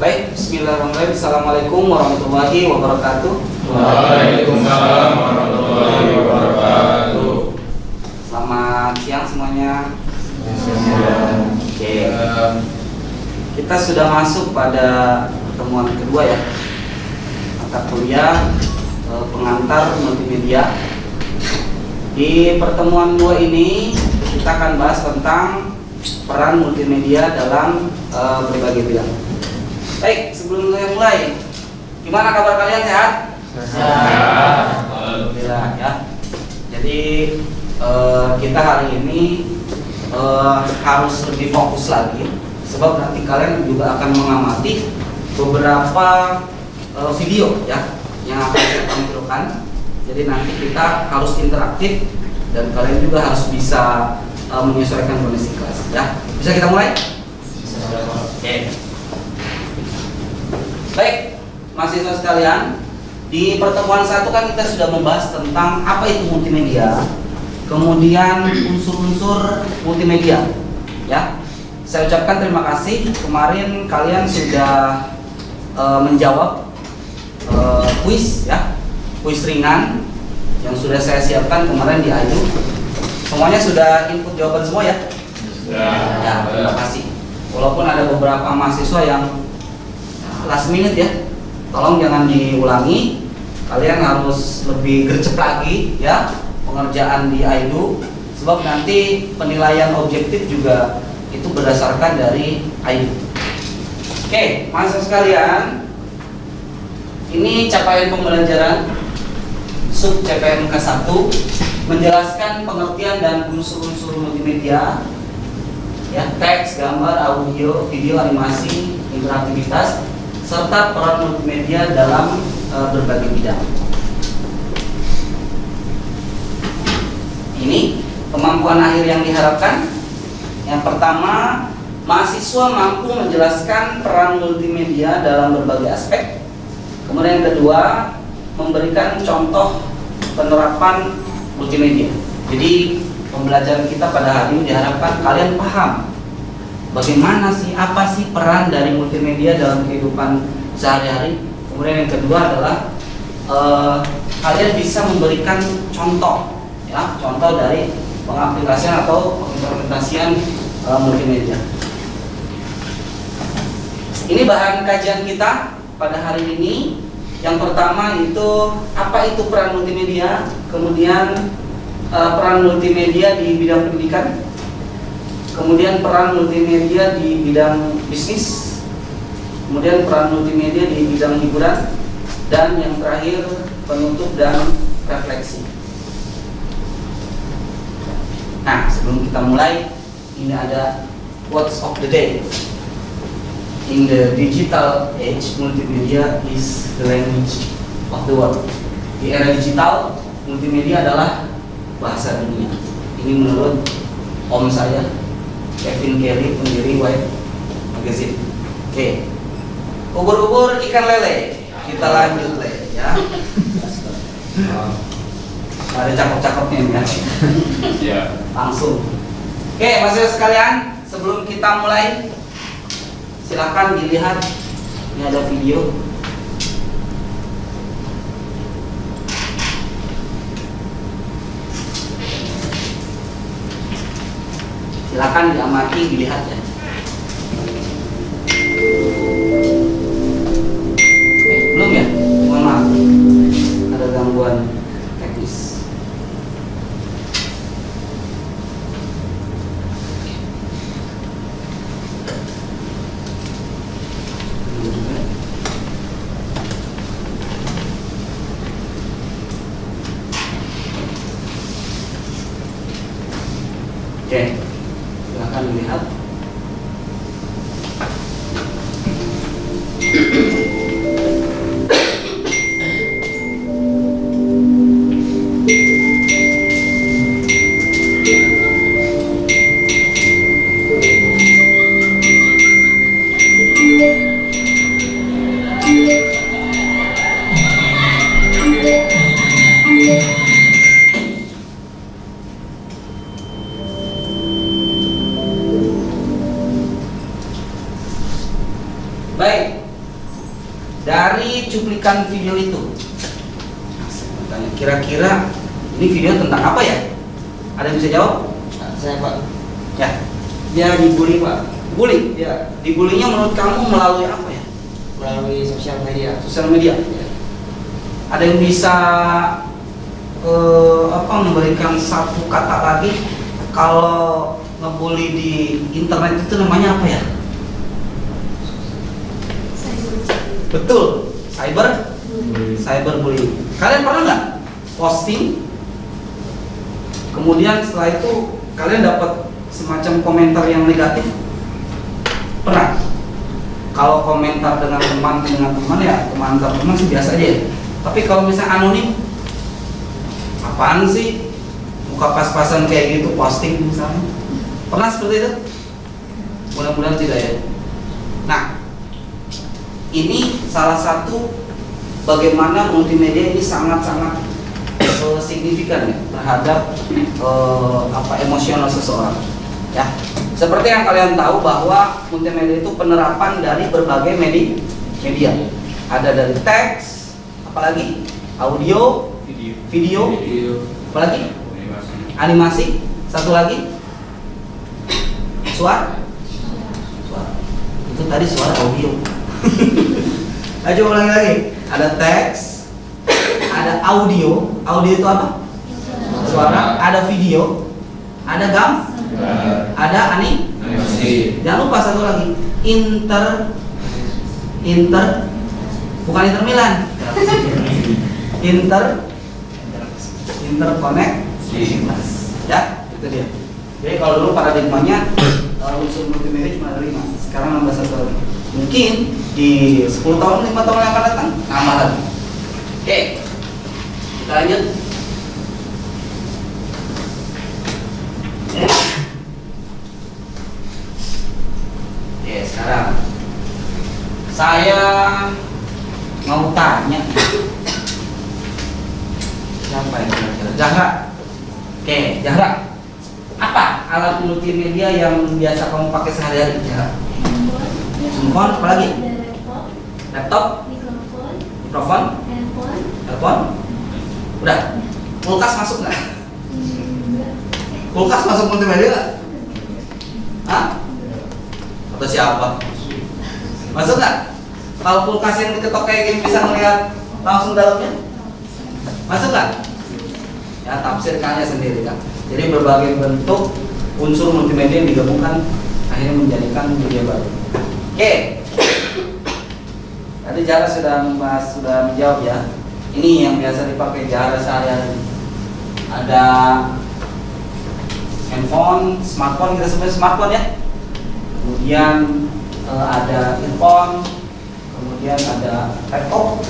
Baik, bismillahirrahmanirrahim. Assalamualaikum warahmatullahi wabarakatuh. Waalaikumsalam warahmatullahi wabarakatuh. Selamat siang semuanya. Oke. Kita sudah masuk pada pertemuan kedua ya. Mata kuliah pengantar multimedia. Di pertemuan 2 ini kita akan bahas tentang peran multimedia dalam berbagai bidang. Baik, sebelum saya mulai, gimana kabar kalian, sehat? Sehat. Alhamdulillah ya. Jadi kita hari ini harus lebih fokus lagi, sebab nanti kalian juga akan mengamati beberapa video ya yang akan saya tampilkan. Jadi nanti kita harus interaktif dan kalian juga harus bisa menyesuaikan kondisi kelas ya. Bisa kita mulai? Oke. Baik, mahasiswa sekalian, di pertemuan 1 kan kita sudah membahas tentang apa itu multimedia, kemudian unsur-unsur multimedia ya. Saya ucapkan terima kasih, kemarin kalian sudah menjawab kuis ya, kuis ringan yang sudah saya siapkan kemarin di Ayu. Semuanya sudah input jawaban semua ya? Ya, terima kasih. Walaupun ada beberapa mahasiswa yang last minute ya, tolong jangan diulangi. Kalian harus lebih gercep lagi ya pengerjaan di Ayu, sebab nanti penilaian objektif juga itu berdasarkan dari Ayu. Oke, mahasiswa sekalian, ini capaian pembelajaran sub CPNK 1 menjelaskan pengertian dan unsur-unsur multimedia ya, teks, gambar, audio, video, animasi, interaktivitas, serta peran multimedia dalam berbagai bidang. Ini kemampuan akhir yang diharapkan. Yang pertama, mahasiswa mampu menjelaskan peran multimedia dalam berbagai aspek. Kemudian yang kedua, memberikan contoh penerapan multimedia. Jadi pembelajaran kita pada hari ini diharapkan kalian paham bagaimana sih, apa sih peran dari multimedia dalam kehidupan sehari-hari. Kemudian yang kedua adalah kalian bisa memberikan contoh ya, contoh dari pengaplikasian atau pengimplementasian multimedia. Ini bahan kajian kita pada hari ini. Yang pertama itu apa itu peran multimedia, kemudian peran multimedia di bidang pendidikan, kemudian peran multimedia di bidang bisnis, kemudian peran multimedia di bidang hiburan, dan yang terakhir penutup dan refleksi. Nah, sebelum kita mulai, ini ada quotes of the day. In the digital age, multimedia is the language of the world. Di era digital, multimedia adalah bahasa dunia. Ini menurut om saya, Kevin Kelly, pendiri White Magazine. Oke. Ubur-ubur ikan lele. Kita lanjut le ya. Ada cakep-cakepnya ini ya. Langsung. Oke, mahasiswa sekalian, sebelum kita mulai, silakan dilihat. Ini ada video. Silakan diamati, dilihat ya. Belum ya? Mohon maaf, ada gangguan teknis. Oke, silakan dilihat. Baik, dari cuplikan video itu, saya bertanya, kira-kira ini video tentang apa ya? Ada yang bisa jawab? Saya Pak, Ya, dia dibully Pak, bully. dia Dibulinya menurut kamu melalui apa ya? melalui sosial media. Sosial media. Ya. Ada yang bisa memberikan satu kata lagi kalau ngebully di internet itu namanya apa ya? Betul, cyberbullying. Kalian pernah nggak posting, kemudian setelah itu kalian dapat semacam komentar yang negatif? Pernah? Kalau komentar dengan teman ya teman sih biasa aja ya. Tapi kalau misalnya anonim, apaan sih? Muka pas-pasan kayak gitu posting misalnya. Pernah seperti itu? Mudah-mudahan tidak ya. Nah, ini salah satu bagaimana multimedia ini sangat-sangat signifikan ya terhadap emosional seseorang. Ya, seperti yang kalian tahu bahwa multimedia itu penerapan dari berbagai media. Ada dari teks, apalagi audio, video, apalagi animasi, satu lagi suara. Itu tadi suara audio. Ayo ulangi lagi. Ada teks, ada audio. Audio itu apa? Suara. Ada video, ada ada animasi. Jangan lupa satu lagi. Bukan Inter Milan. Interkoneksi. Ya, itu dia. Jadi kalau dulu paradigmanya unsur multimedia cuma ada 5, sekarang nambah satu lagi. Mungkin di 10 tahun, 5 tahun yang akan datang nambah lagi. Oke, kita lanjut. Oke, sekarang saya mau tanya, siapa yang kira-kira? Zahra. Oke, Zahra, apa alat multimedia yang biasa kamu pakai sehari-hari, Zahra? Handphone, apa lagi? Laptop, mikrofon, telepon. Udah. Kulkas masuk nggak? Kulkas masuk multimedia nggak? Hah? Atau siapa? Masuk nggak? Kalau kulkas yang diketok kayak gini bisa melihat langsung dalamnya? Masuk nggak? Ya, tafsirkannya sendiri kan. Jadi berbagai bentuk unsur multimedia yang digabungkan akhirnya menjadikan media baru. Oke. Tadi Jara sudah menjawab ya. Ini yang biasa dipakai Jara sehari-hari. Ada handphone, smartphone, kita sebut smartphone ya. Kemudian ada earphone, kemudian ada laptop.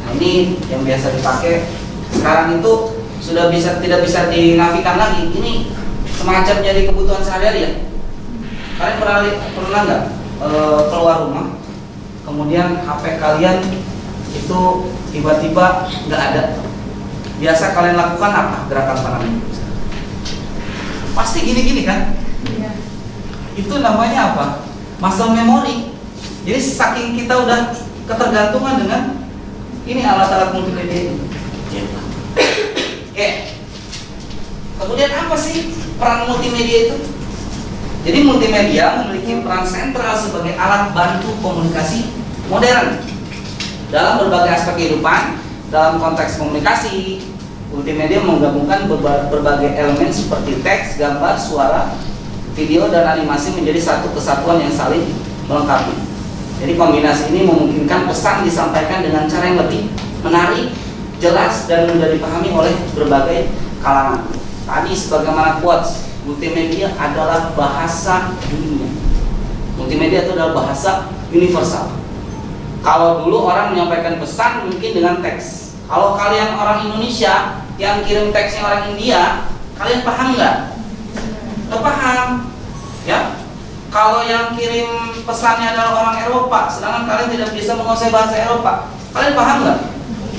Nah, ini yang biasa dipakai. Sekarang itu sudah tidak bisa dinafikan lagi. Ini semacam jadi kebutuhan sehari-hari ya. Kalian pernah nggak keluar rumah, kemudian HP kalian itu tiba-tiba nggak ada? Biasa kalian lakukan apa gerakan tangan? Pasti gini-gini kan? Iya. Itu namanya apa? Muscle memory. Jadi saking kita udah ketergantungan dengan ini alat-alat multimedia ini. Oke. Kemudian apa sih peran multimedia itu? Jadi multimedia memiliki peran sentral sebagai alat bantu komunikasi modern dalam berbagai aspek kehidupan. Dalam konteks komunikasi, multimedia menggabungkan berbagai elemen seperti teks, gambar, suara, video, dan animasi menjadi satu kesatuan yang saling melengkapi. Jadi kombinasi ini memungkinkan pesan disampaikan dengan cara yang lebih menarik, jelas, dan mudah dipahami oleh berbagai kalangan. Tadi sebagaimana quotes, multimedia adalah bahasa dunia. Multimedia itu adalah bahasa universal. Kalau dulu orang menyampaikan pesan mungkin dengan teks. Kalau kalian orang Indonesia yang kirim teksnya orang India, kalian paham nggak? Nggak paham, ya. Kalau yang kirim pesannya adalah orang Eropa, sedangkan kalian tidak bisa menguasai bahasa Eropa, kalian paham nggak?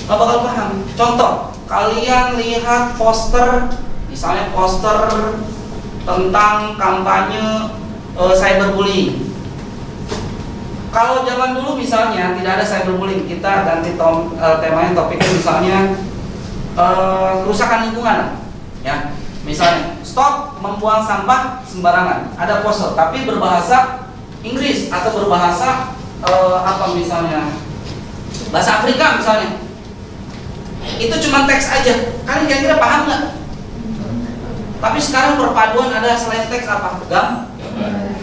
Nggak bakal paham. Contoh, kalian lihat poster, misalnya poster tentang kampanye cyberbullying. Kalau zaman dulu misalnya tidak ada cyberbullying, kita ganti temanya, topiknya misalnya kerusakan lingkungan, ya. Misalnya stop membuang sampah sembarangan, ada poster tapi berbahasa Inggris atau berbahasa apa misalnya bahasa Afrika misalnya, itu cuma teks aja. Kalian kira-kira paham nggak? Tapi sekarang perpaduan ada selain teks apa?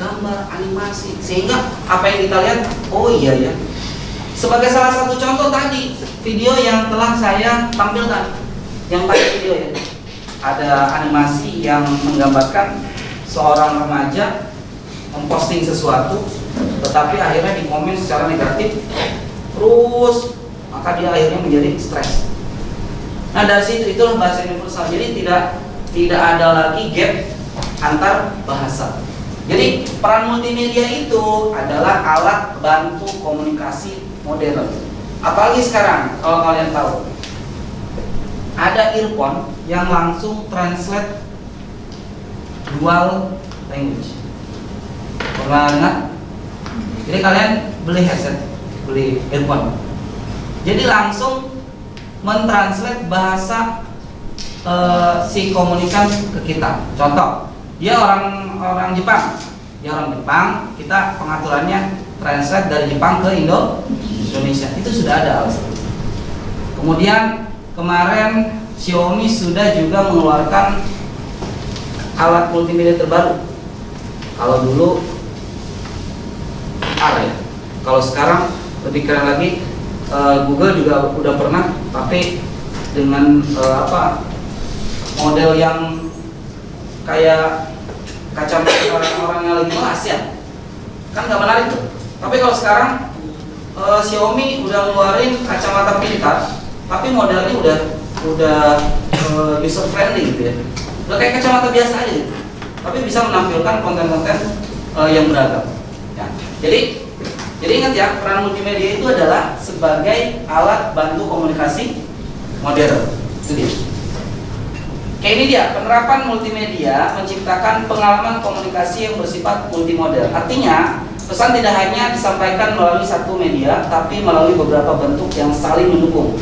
Gambar, animasi, sehingga apa yang kita lihat, oh iya ya. Sebagai salah satu contoh tadi video yang telah saya tampilkan, yang tadi video ya, ada animasi yang menggambarkan seorang remaja memposting sesuatu, tetapi akhirnya dikomen secara negatif, terus maka dia akhirnya menjadi stres. Nah dari situ itulah bahasa universal. Jadi tidak ada lagi gap antar bahasa. Jadi peran multimedia itu adalah alat bantu komunikasi modern. Apalagi sekarang kalau kalian tahu, ada earphone yang langsung translate dual language. Pernah dengar? Jadi kalian beli headset, beli earphone, jadi langsung mentranslate bahasa si komunikan ke kita. Contoh, dia orang Jepang, kita pengaturannya translate dari Jepang ke Indonesia. Itu sudah ada alat seperti itu. Kemudian kemarin Xiaomi sudah juga mengeluarkan alat multimedia terbaru. Kalau dulu R ya, kalau sekarang lebih keren lagi, Google juga udah pernah, tapi dengan model yang kayak kacamata orang-orang yang lagi melas ya, kan nggak menarik tuh. Tapi kalau sekarang Xiaomi udah ngeluarin kacamata pintar, tapi modelnya udah user friendly gitu ya, udah kayak kacamata biasa aja gitu, tapi bisa menampilkan konten-konten yang beragam. Ya. Jadi ingat ya, peran multimedia itu adalah sebagai alat bantu komunikasi modern. Itu dia. Kayak ini dia, penerapan multimedia menciptakan pengalaman komunikasi yang bersifat multimodal. Artinya, pesan tidak hanya disampaikan melalui satu media, tapi melalui beberapa bentuk yang saling mendukung.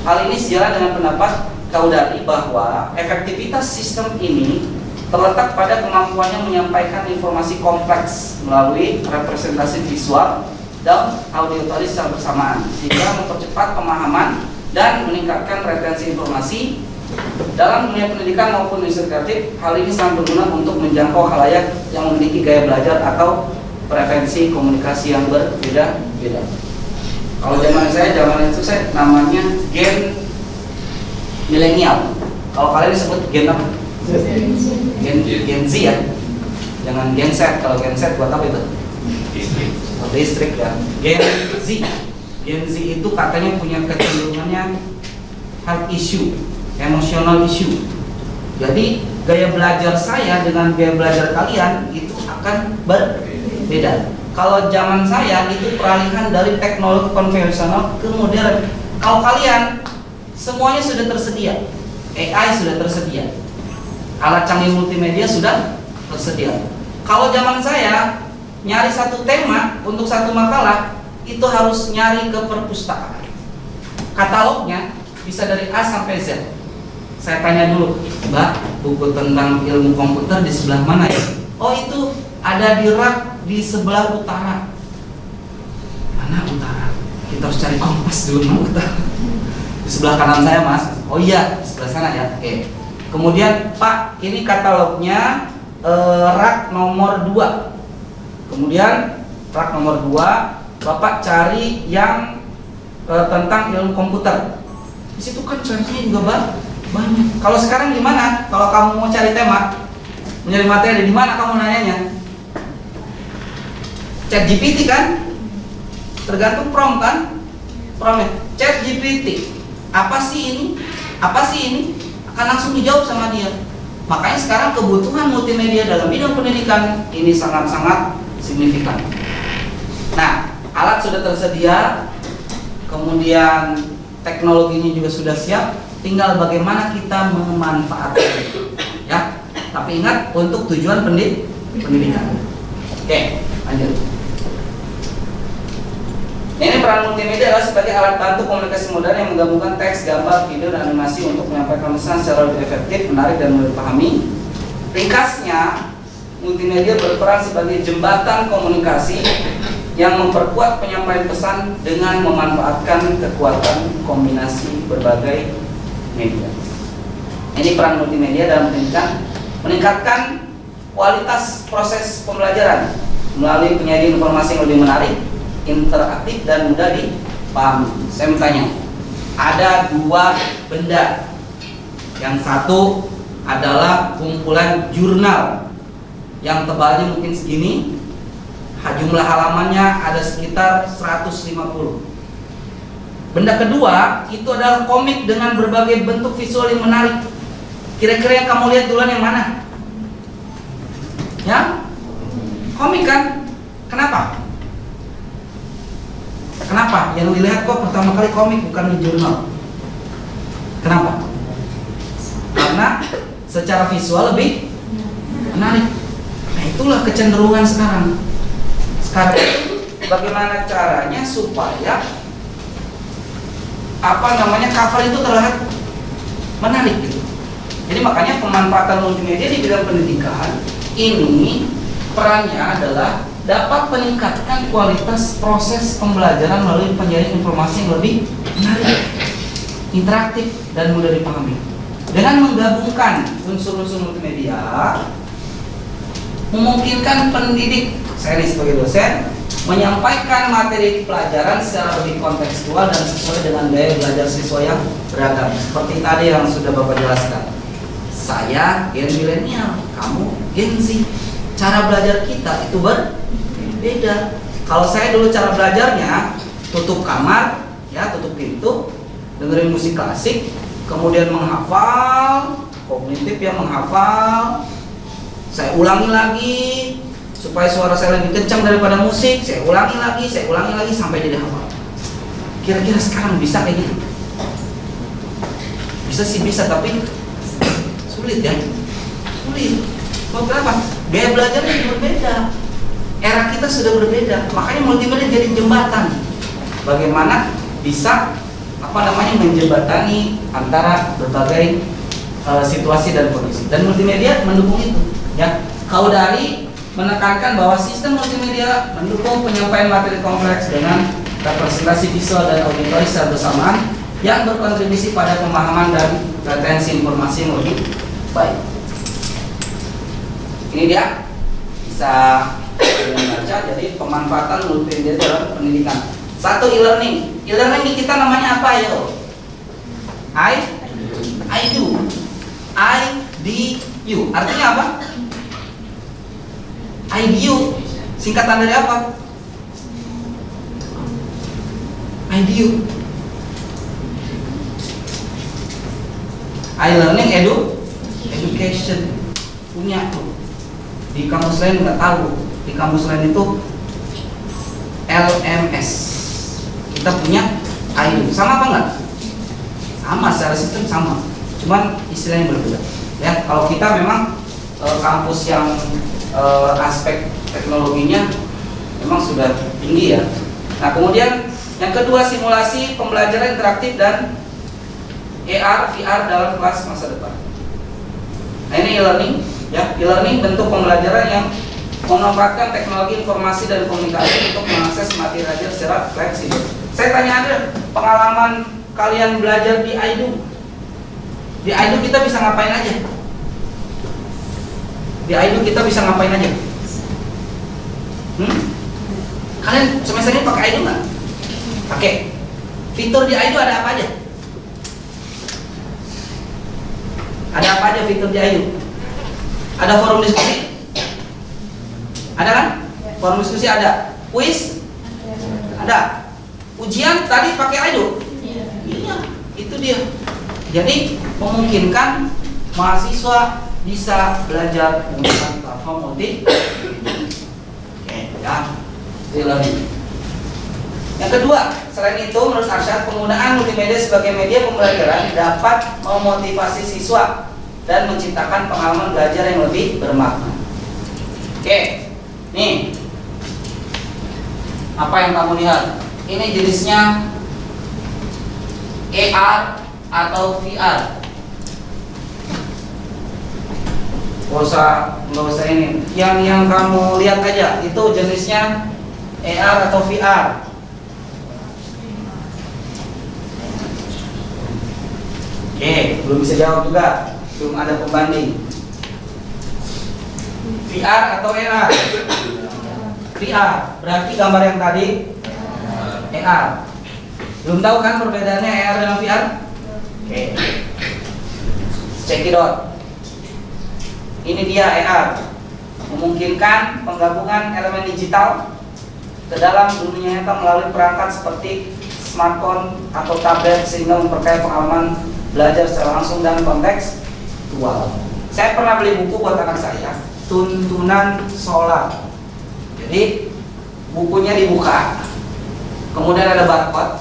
Hal ini sejalan dengan pendapat Kaudari bahwa efektivitas sistem ini terletak pada kemampuannya menyampaikan informasi kompleks melalui representasi visual dan auditoris secara bersamaan, sehingga mempercepat pemahaman dan meningkatkan retensi informasi. Dalam dunia pendidikan maupun industri kreatif, hal ini sangat berguna untuk menjangkau khalayak yang memiliki gaya belajar atau preferensi komunikasi yang berbeda-beda. Kalau zaman itu saya namanya gen milenial. Kalau kalian disebut gen apa? Gen Z ya. Jangan gen Z. Kalau gen Z buat apa itu? Listrik ya. Gen Z. Gen Z itu katanya punya kecenderungannya health issue, emotional issue. Jadi gaya belajar saya dengan gaya belajar kalian itu akan berbeda. Kalau zaman saya itu peralihan dari teknologi konvensional ke modern. Kalau kalian semuanya sudah tersedia, AI sudah tersedia, alat canggih multimedia sudah tersedia. Kalau zaman saya nyari satu tema untuk satu makalah itu harus nyari ke perpustakaan. Katalognya bisa dari A sampai Z. Saya tanya dulu, Mbak, buku tentang ilmu komputer di sebelah mana ya? Oh itu ada di rak di sebelah utara. Mana utara? Kita harus cari kompas dulu, mana utara? Di sebelah kanan saya mas. Oh iya, di sebelah sana ya. Oke. Kemudian Pak, ini katalognya rak nomor 2. Kemudian rak nomor 2, Bapak cari yang tentang ilmu komputer. Di situ kan carinya juga banyak. Kalau sekarang gimana? Kalau kamu mau cari tema, mencari materi, di mana kamu nanyanya? ChatGPT kan? Tergantung prompt kan? Promptnya ChatGPT. Apa sih ini? Apa sih ini? Akan langsung dijawab sama dia. Makanya sekarang kebutuhan multimedia dalam bidang pendidikan ini sangat-sangat signifikan. Nah, alat sudah tersedia, kemudian teknologinya juga sudah siap, tinggal bagaimana kita memanfaatkan, ya. Tapi ingat untuk tujuan pendidikan. Oke, lanjut. Ini peran multimedia adalah sebagai alat bantu komunikasi modern yang menggabungkan teks, gambar, video, dan animasi untuk menyampaikan pesan secara lebih efektif, menarik, dan mudah dipahami. Ringkasnya, multimedia berperan sebagai jembatan komunikasi yang memperkuat penyampaian pesan dengan memanfaatkan kekuatan kombinasi berbagai media. Ini peran multimedia dalam pendidikan, meningkatkan kualitas proses pembelajaran melalui penyajian informasi yang lebih menarik, interaktif, dan mudah dipahami. Saya bertanya, ada dua benda. Yang satu adalah kumpulan jurnal yang tebalnya mungkin segini, jumlah halamannya ada sekitar 150. Benda kedua itu adalah komik dengan berbagai bentuk visual yang menarik. Kira-kira yang kamu lihat duluan yang mana? Ya? Komik kan? Kenapa? Kenapa? Yang dilihat kok pertama kali komik bukan di jurnal. Kenapa? Karena secara visual lebih menarik. Nah, itulah kecenderungan sekarang. Sekarang bagaimana caranya supaya cover itu terlihat menarik gitu. Jadi makanya pemanfaatan multimedia di bidang pendidikan ini perannya adalah dapat meningkatkan kualitas proses pembelajaran melalui penyajian informasi yang lebih menarik, interaktif, dan mudah dipahami. Dengan menggabungkan unsur-unsur multimedia, memungkinkan pendidik, saya ini sebagai dosen, menyampaikan materi pelajaran secara lebih kontekstual dan sesuai dengan gaya belajar siswa yang beragam. Seperti tadi yang sudah Bapak jelaskan. Saya gen milenial, kamu gen Z. Cara belajar kita itu berbeda. Kalau saya dulu cara belajarnya tutup kamar, ya tutup pintu, dengerin musik klasik, kemudian menghafal, kognitif ya menghafal. Saya ulangi lagi supaya suara saya lebih kencang daripada musik. Saya ulangi lagi sampai jadi hafal. Kira-kira sekarang bisa kayak gitu? Bisa sih bisa, tapi sulit ya. Sulit. Kenapa? Gaya belajarnya berbeda. Era kita sudah berbeda. Makanya multimedia jadi jembatan. Bagaimana bisa menjembatani antara berbagai situasi dan kondisi. Dan multimedia mendukung itu. Ya, Kaudari menekankan bahwa sistem multimedia mendukung penyampaian materi kompleks dengan representasi visual dan auditory secara bersamaan yang berkontribusi pada pemahaman dan retensi informasi yang lebih baik. Ini dia bisa membaca. Jadi pemanfaatan multimedia dalam pendidikan. Satu, e-learning. E-learning di kita namanya apa yo? IDU. Artinya apa? IDU singkatan dari apa? IDU. I-learning education. Punya tuh. Di kampus lain nggak tahu. Di kampus lain itu LMS. Kita punya IDU. Sama apa enggak? Sama, secara sistem sama. Cuman istilahnya berbeda. Ya, kalau kita memang kampus yang aspek teknologinya memang sudah tinggi ya. Nah, kemudian yang kedua, simulasi pembelajaran interaktif dan AR, VR dalam kelas masa depan. Nah, ini e-learning ya. E-learning bentuk pembelajaran yang memanfaatkan teknologi informasi dan komunikasi untuk mengakses materi belajar secara fleksibel. Saya tanya Anda, pengalaman kalian belajar di IDU. Di IDU kita bisa ngapain aja? Di IDU kita bisa ngapain aja? Kalian semester ini pakai IDU nggak? Pakai. Fitur di IDU ada apa aja? Ada apa aja fitur di IDU? Ada forum diskusi? Ada kan? Forum diskusi ada. Kuis? Ada. Ujian tadi pakai IDU? Iya, itu dia. Jadi memungkinkan mahasiswa bisa belajar menggunakan platform multi. Oke, ya. E-learning. Yang kedua, selain itu menurut Arsyad, penggunaan multimedia sebagai media pembelajaran dapat memotivasi siswa dan menciptakan pengalaman belajar yang lebih bermakna. Oke, nih apa yang kamu lihat? ini jenisnya AR atau VR. Nggak usah ini. Yang kamu lihat aja itu jenisnya AR atau VR. Oke, belum bisa jawab juga, belum ada pembanding. VR atau AR? VR, berarti gambar yang tadi AR. Belum tahu kan perbedaannya AR dengan VR? Oke, check it out. Ini dia AR, memungkinkan penggabungan elemen digital ke dalam dunia nyata melalui perangkat seperti smartphone atau tablet sehingga memperkaya pengalaman belajar secara langsung dan kontekstual. Saya pernah beli buku buat anak saya, Tuntunan Solar. Jadi bukunya dibuka, kemudian ada barcode,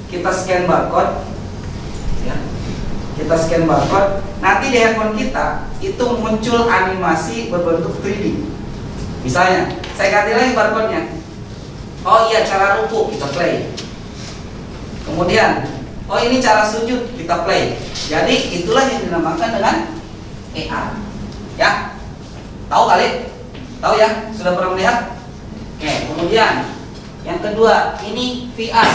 kita scan barcode, ya. Kita scan barcode, nanti di handphone kita itu muncul animasi berbentuk 3D. Misalnya, saya ganti lagi barcode-nya. Oh iya, cara ruku, kita play. Kemudian, oh ini cara sujud, kita play. Jadi itulah yang dinamakan dengan AR. Ya, tahu kali? Tahu ya? Sudah pernah melihat? Oke, kemudian yang kedua, ini VR,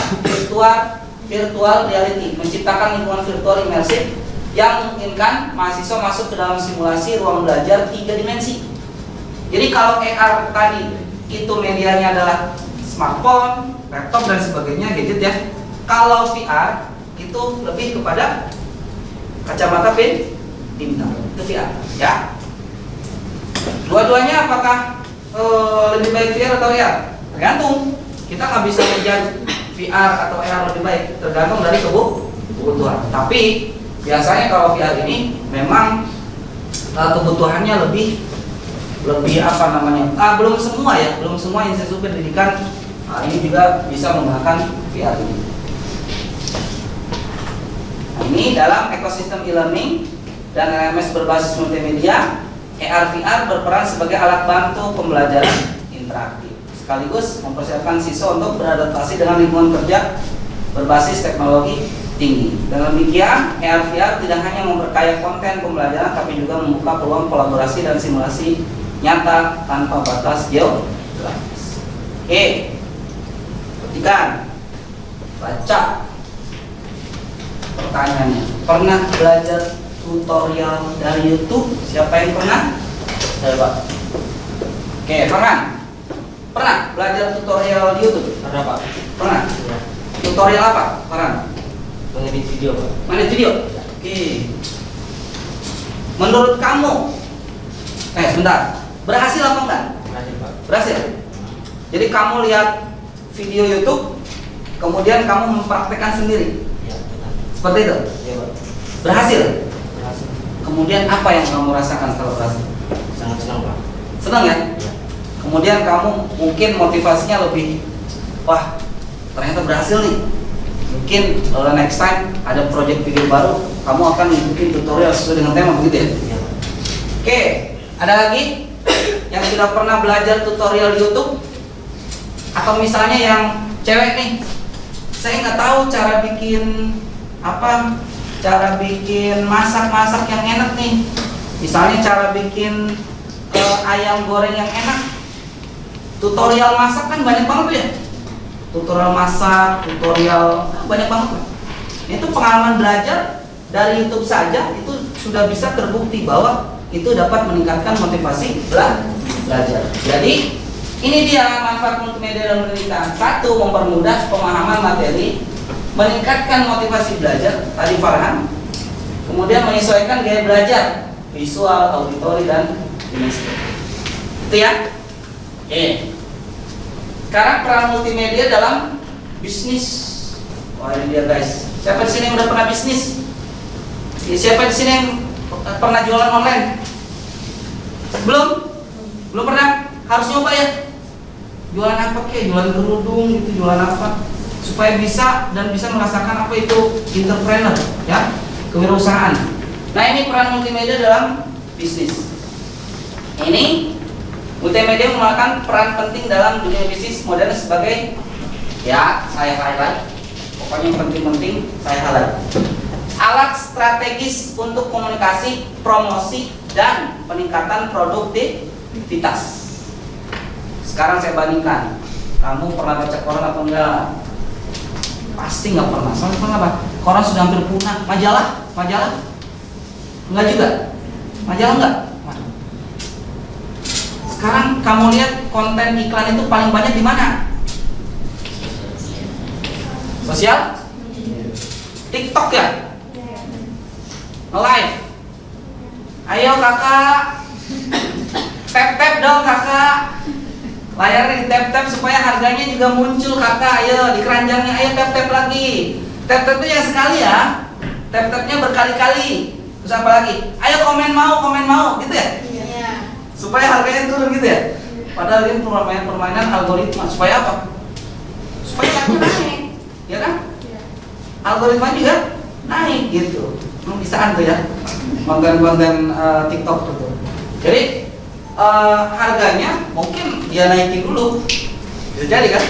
virtual reality, menciptakan lingkungan virtual imersif yang memungkinkan mahasiswa masuk ke dalam simulasi ruang belajar 3 dimensi. Jadi kalau AR tadi itu medianya adalah smartphone, laptop dan sebagainya, gadget ya. Kalau VR itu lebih kepada kacamata pintar, itu VR ya. Dua-duanya apakah lebih baik VR atau AR? Tergantung. Kita nggak bisa menjudge VR atau AR lebih baik, tergantung dari kebutuhan. Tapi biasanya kalau VR ini memang kebutuhannya lebih apa namanya? Belum semua ya, belum semua institusi pendidikan ini juga bisa menggunakan VR ini. Nah, ini dalam ekosistem e-learning dan LMS berbasis multimedia, AR VR berperan sebagai alat bantu pembelajaran interaktif, sekaligus mempersiapkan siswa untuk beradaptasi dengan lingkungan kerja berbasis teknologi tinggi. Dengan demikian, AR VR tidak hanya memperkaya konten pembelajaran, tapi juga membuka peluang kolaborasi dan simulasi nyata tanpa batas geografis. Oke, perhatikan, baca pertanyaannya. Pernah belajar tutorial dari YouTube? Siapa yang pernah? Coba. Oke, Pernah belajar tutorial di YouTube? Pernah Pak. Pernah? Ya. Tutorial apa? Pernah? Mengedit video Pak. Mengedit video? Oke. Menurut kamu, sebentar, berhasil apa enggak? Berhasil Pak. Berhasil. Jadi kamu lihat video YouTube, kemudian kamu mempraktekkan sendiri. Ya, benar. Seperti itu? Iya Pak. Berhasil. Berhasil. Kemudian apa yang kamu rasakan setelah berhasil? Sangat senang Pak. Senang ya? Ya. Kemudian kamu mungkin motivasinya lebih, wah ternyata berhasil nih. Mungkin next time ada project video baru, kamu akan mengikuti tutorial sesuai dengan tema, begitu ya? Iya Pak. Oke, ada lagi yang sudah pernah belajar tutorial di YouTube? Atau misalnya yang cewek nih, saya nggak tahu cara bikin apa, cara bikin masak yang enak nih. Misalnya cara bikin ayam goreng yang enak. Tutorial masak kan banyak banget tuh ya. Tutorial masak, tutorial banyak banget. Itu pengalaman belajar dari YouTube saja itu sudah bisa terbukti bahwa itu dapat meningkatkan motivasi belajar. Jadi ini dia manfaat multimedia dalam pendidikan. Satu, mempermudah pemahaman materi, meningkatkan motivasi belajar. Tadi Farhan. Kemudian menyesuaikan gaya belajar, visual, auditori dan kinestetik. Itu ya. Oke. Sekarang peran multimedia dalam bisnis. Wah ini dia guys. Siapa di sini yang udah pernah bisnis? Siapa di sini yang pernah jualan online? Belum? Belum pernah? Harus nyoba ya. Jualan apa kek? Jualan kerudung gitu, jualan apa? Supaya bisa dan bisa merasakan apa itu entrepreneur, ya, kewirausahaan. Nah ini peran multimedia dalam bisnis. Ini multimedia memainkan peran penting dalam dunia bisnis modern sebagai Ya, saya highlight. Pokoknya yang penting-penting saya highlight. Alat strategis untuk komunikasi, promosi, dan peningkatan produktivitas. Sekarang saya bandingkan, kamu pernah baca koran atau enggak? Pasti nggak pernah. Soalnya kenapa? Koran sudah hampir punah. Majalah? Enggak juga. Majalah enggak? Sekarang kamu lihat konten iklan itu paling banyak di mana? Sosial? TikTok ya? Nge-live. Ayo kakak, tap-tap dong kakak. Layarnya di tap-tap supaya harganya juga muncul kakak. Ayo di keranjangnya, ayo tap-tap lagi. Tap-tap itu yang sekali ya. Tap-tapnya berkali-kali. Terus apa lagi? Ayo komen mau, gitu ya? Iya. Supaya harganya turun gitu ya. Padahal ini permainan algoritma. Supaya apa? Supaya harganya naik, ya kan? Algoritma juga naik gitu. Bisaan tuh ya, konten-konten TikTok gitu. Jadi harganya mungkin dia naikin dulu, bisa jadi kan?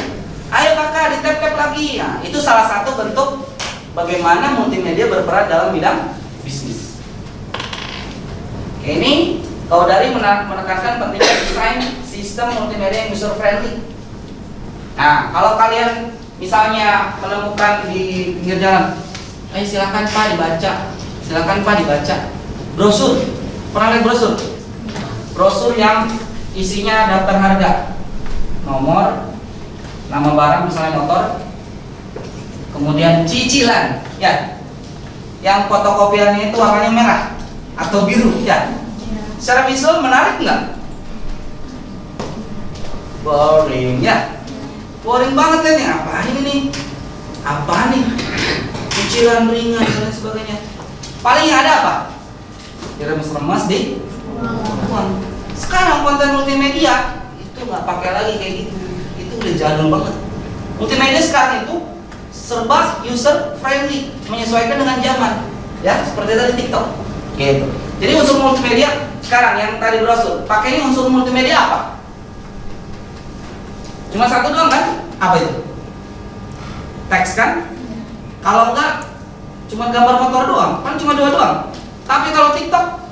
Ayo kakak di tap-tap lagi. Nah, itu salah satu bentuk bagaimana multimedia berperan dalam bidang bisnis. Ini kalau dari menekankan pentingnya desain sistem multimedia yang user friendly. Nah, kalau kalian misalnya menemukan di pinggir jalan, ayo silakan Pak dibaca. Silakan Pak dibaca. Brosur. Pernah lihat brosur? Brosur yang isinya daftar harga, nomor, nama barang misalnya motor, kemudian cicilan, ya. Yang fotokopiannya itu warnanya merah atau biru, ya. Secara visual menarik nggak? Boring, ya. Boring banget kan ya. Apa ini nih? Apa nih? Cicilan ringan dan lain sebagainya. Paling ada apa? Remes-remes di uang. Sekarang konten multimedia itu nggak pakai lagi kayak gitu. Itu udah jadul banget. Multimedia sekarang itu serba user friendly, menyesuaikan dengan zaman. Ya, seperti tadi TikTok. Gitu. Jadi unsur multimedia sekarang yang tadi brosur, pakainya unsur multimedia apa? Cuma satu doang kan? Apa itu? Teks kan? Kalau enggak cuma gambar motor doang, kan cuma dua doang. Tapi kalau TikTok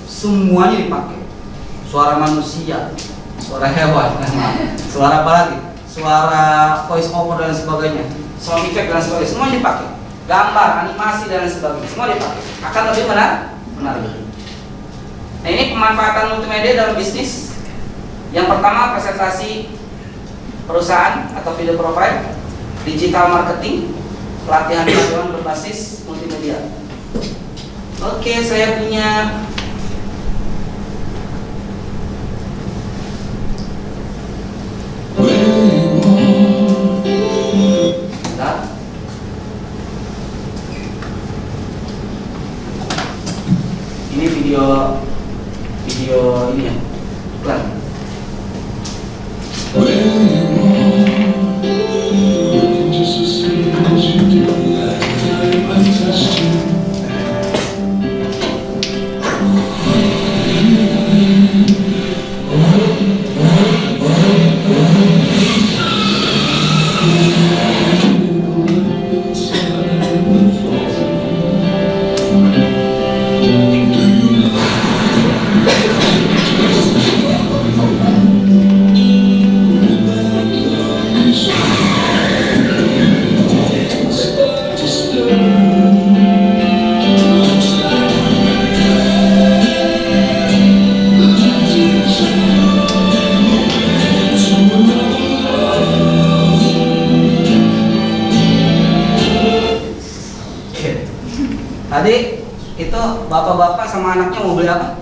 semuanya dipakai. Suara manusia, suara hewan, suara apa lagi? Suara voice over dan sebagainya, sound effect dan sebagainya, semua dipakai. Gambar, animasi dan sebagainya, semua dipakai. Akan lebih menarik. Nah, ini pemanfaatan multimedia dalam bisnis. Yang pertama, presentasi perusahaan atau video profile, digital marketing, pelatihan berbasis multimedia. Oke, saya punya bentar. Ini video ini ya, iklan. Tadi itu bapak-bapak sama anaknya mau beli apa?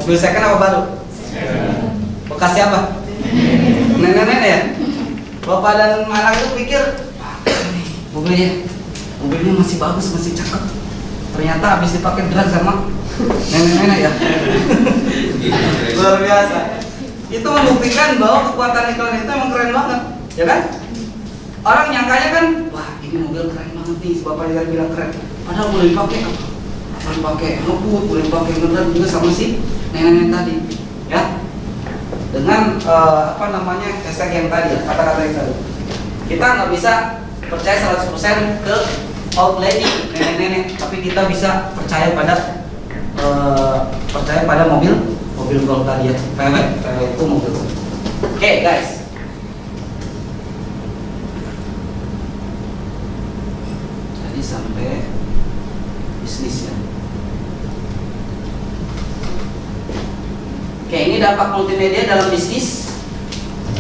Mobil second apa baru? Bekas siapa? Nenek-nenek ya? Bapak dan anak itu pikir, mobilnya masih bagus, masih cakep. Ternyata habis dipakai drag sama nenek-nenek ya. Luar biasa. Itu membuktikan bahwa kekuatan iklan itu emang keren banget, ya kan? Orang nyangkanya kan, wah ini mobil keren banget nih, bapak juga bilang keren. Padahal boleh dipakai apa? Boleh pakai ngebut, boleh pakai ngedrat juga sama si nenek-nenek tadi, ya. dengan hashtag yang tadi ya, kata-kata yang tadi. Kita nggak bisa percaya 100% ke old lady, nenek-nenek, tapi kita bisa percaya pada mobil golf tadi ya. VW itu mobil. Oke, guys. Tadi sampai bisnis ya. Oke, ini dampak multimedia dalam bisnis.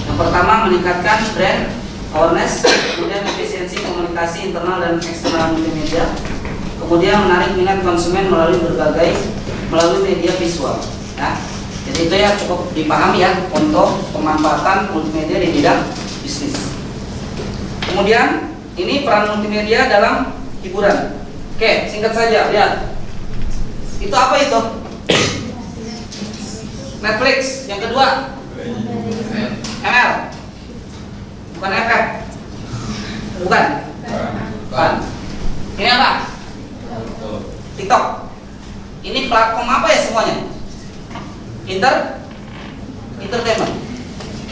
Yang pertama, meningkatkan brand awareness, kemudian efisiensi komunikasi internal dan eksternal multimedia, kemudian menarik minat konsumen melalui media visual. Ya. Jadi itu ya cukup dipahami ya untuk pemanfaatan multimedia di bidang bisnis. Kemudian ini peran multimedia dalam hiburan. Oke, singkat saja, lihat. Itu apa itu? Netflix. Yang kedua, ML. Bukan efek. Bukan. Ini apa? TikTok. Ini platform apa ya semuanya? Entertainment.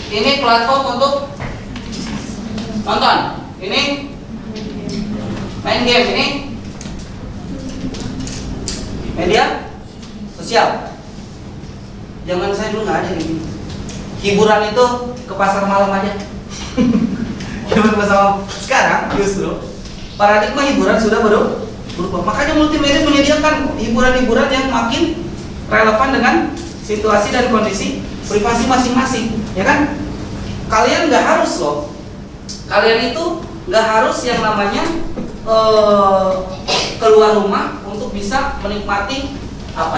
Ini platform untuk nonton. Ini main game. Ini media sosial. Zaman saya dulu nggak ada ini. Hiburan itu ke pasar malam aja. Zaman pasar sekarang justru paradigma hiburan sudah berubah. Makanya multimedia menyediakan hiburan-hiburan yang makin relevan dengan situasi dan kondisi privasi masing-masing, ya kan? Kalian nggak harus loh. Kalian itu nggak harus yang namanya keluar rumah untuk bisa menikmati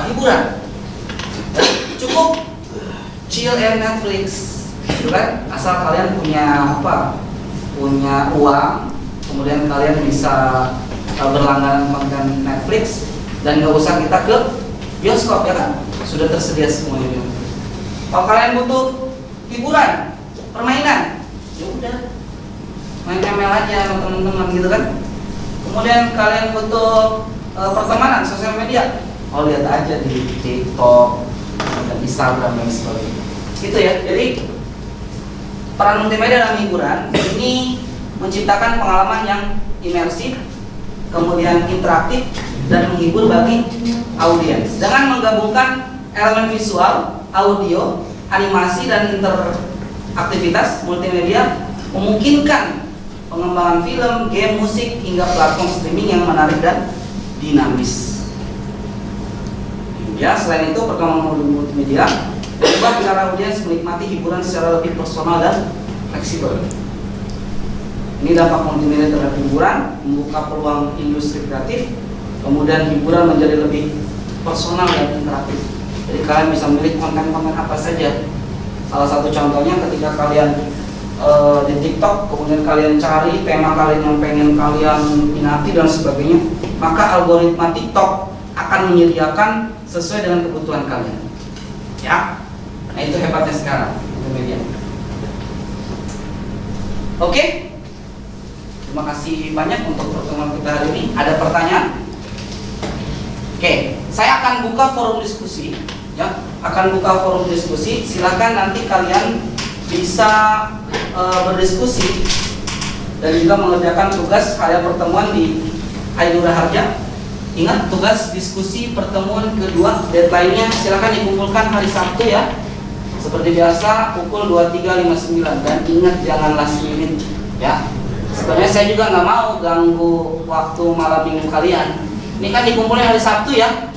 hiburan. Cukup chill and Netflix, gitu kan? Asal kalian punya uang, kemudian kalian bisa berlangganan konten Netflix dan nggak usah kita ke bioskop, ya kan? Sudah tersedia semuanya. Kalau kalian butuh hiburan, permainan, ya udah main ML aja sama teman-teman, gitu kan? Kemudian kalian butuh pertemanan, sosial media, lihat aja di TikTok dan Instagram dan sebagainya. Gitu ya. Jadi peran multimedia dalam hiburan ini menciptakan pengalaman yang imersif, kemudian interaktif dan menghibur bagi audiens. Dengan menggabungkan elemen visual, audio, animasi dan interaktivitas multimedia memungkinkan pengembangan film, game, musik hingga platform streaming yang menarik dan dinamis. Ya, selain itu perkembangan multimedia mengubah cara audiens menikmati hiburan secara lebih personal dan fleksibel. Ini dampak multimedia terhadap hiburan, membuka peluang industri kreatif, kemudian hiburan menjadi lebih personal dan interaktif. Jadi kalian bisa memilih konten-konten apa saja. Salah satu contohnya ketika kalian di TikTok, kemudian kalian cari tema kalian yang pengen kalian minati dan sebagainya, maka algoritma TikTok akan menyediakan sesuai dengan kebutuhan kalian. Ya, nah itu hebatnya sekarang multimedia. Oke, terima kasih banyak untuk pertemuan kita hari ini. Ada pertanyaan? Oke, saya akan buka forum diskusi. Ya, akan buka forum diskusi. Silakan nanti kalian bisa berdiskusi dan juga mengerjakan tugas harian pertemuan di Aidura Harja. Ingat, tugas diskusi pertemuan kedua, deadline-nya silakan dikumpulkan hari Sabtu ya. Seperti biasa pukul 23.59, dan ingat jangan last minute ya. Sebenarnya saya juga nggak mau ganggu waktu malam minggu kalian. Ini kan dikumpulnya hari Sabtu ya.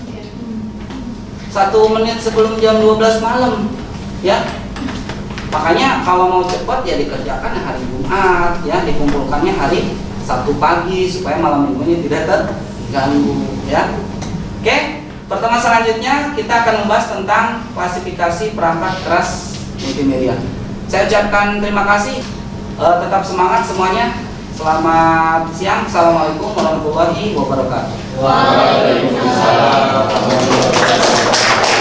1 menit sebelum jam 12 malam ya. Makanya kalau mau cepat ya dikerjakan hari Jumat ya, dikumpulkannya hari Sabtu pagi supaya malam minggunya tidak terganggu ya. Oke, pertemuan selanjutnya kita akan membahas tentang klasifikasi perangkat keras multimedia. Saya ucapkan terima kasih, tetap semangat semuanya. Selamat siang. Assalamualaikum warahmatullahi wabarakatuh. Waalaikumsalam warahmatullahi wabarakatuh.